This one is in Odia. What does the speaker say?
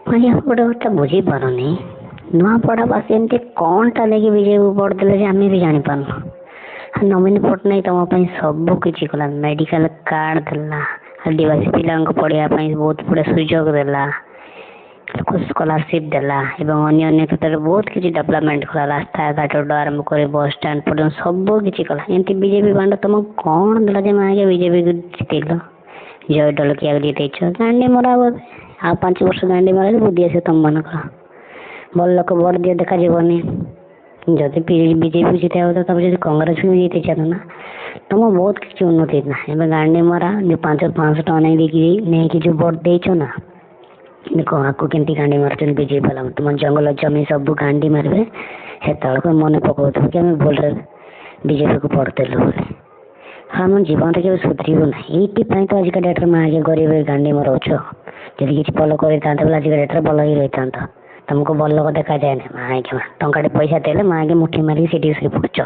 ଭାଇ ଗୋଟେ କଥା ବୁଝିପାରୁନି ନୂଆପଡ଼ା ବାସୀ ଏମିତି କ'ଣଟା ନେଇକି ବିଜେପିକୁ ଭୋଟ୍ ଦେଲେ ଯେ ଆମେ ବି ଜାଣିପାରୁନୁ। ନବୀନ ପଟ୍ଟନାୟକ ତମ ପାଇଁ ସବୁ କିଛି କଲା, ମେଡ଼ିକାଲ କାର୍ଡ଼ ଦେଲା, ଆଦିବାସୀ ପିଲାଙ୍କୁ ପଢ଼ିବା ପାଇଁ ବହୁତ ଗୁଡ଼େ ସୁଯୋଗ ଦେଲା, ସ୍କଲାରସିପ୍ ଦେଲା ଏବଂ ଅନ୍ୟ କ୍ଷେତ୍ରରେ ବହୁତ କିଛି ଡେଭଲପମେଣ୍ଟ କଲା, ରାସ୍ତାଘାଟଠୁ ଆରମ୍ଭ କରି ବସ୍ ଷ୍ଟାଣ୍ଡ ପର୍ଯ୍ୟନ୍ତ ସବୁ କିଛି କଲା। ଏମିତି ବିଜେପି ବାଣ୍ଡ ତମକୁ କ'ଣ ଦେଲା ଯେ ଆଗେ ବିଜେପିକୁ ଜିତେଇଲ? ଜୟ ଡଲକିଆକୁ ଜିତେଇଛ, ଦାଣ୍ଡି ମରା ବୋଧେ ଆଉ 5 ବର୍ଷ ଦାଣ୍ଡି ମରାରେ ବୁଦ୍ଧି ଆସିବ ତମମାନଙ୍କର। ଭଲ ଲୋକ ଭୋଟ୍ ଦିଅ ଦେଖାଯିବନି। ଯଦି ବିଜେପି ଜିତେଇବ ତ ତମେ ଯଦି କଂଗ୍ରେସକୁ ବି ଜିତେଇ ଚାଲ ତମ ବହୁତ କିଛି ଉନ୍ନତି ହେଇଥିଲା। ଏବେ ଦାଣ୍ଡି ମରା ଯେଉଁ 500 ଟଙ୍କା ନେଇକି ଯେଉଁ ଭୋଟ୍ ଦେଇଛ ନା, ଦେଖ ଆକୁ କେମିତି ଗାଣ୍ଡି ମାରୁଛନ୍ତି ବିଜେପି ବାଲା। ତୁମ ଜଙ୍ଗଲ ଜମି ସବୁ ଗାଣ୍ଡି ମାରିବେ, ସେତେବେଳକୁ ମନେ ପକାଉଥିବ କି ଆମେ ଭୁଲରେ ବିଜେପିକୁ ଭୋଟ୍ ଦେଲୁ ବୋଲି। ଆମ ଜୀବନରେ କେବେ ସୁଧରିବ ନାହିଁ। ଏଇଥିପାଇଁ ତ ଆଜିକା ଡେଟ୍ରେ ମା ଆଗେ ଗରିବ ଗାଣ୍ଡି ମରାଉଛ। ଯଦି କିଛି ଭଲ କରିଥାନ୍ତେ ବୋଲେ ଆଜିକା ଡେଟ୍ରେ ଭଲ ହେଇ ରହିଥାନ୍ତ। ତମକୁ ଭଲ ଲୋକ ଦେଖାଯାଏନି। ମା ଆଜ୍ଞା ଟଙ୍କାଟେ ପଇସା ଦେଲେ ମା ଆଗେ ମୁଠି ମାରିକି ସେଠି ଶୋଇ ପଡ଼ୁଛ।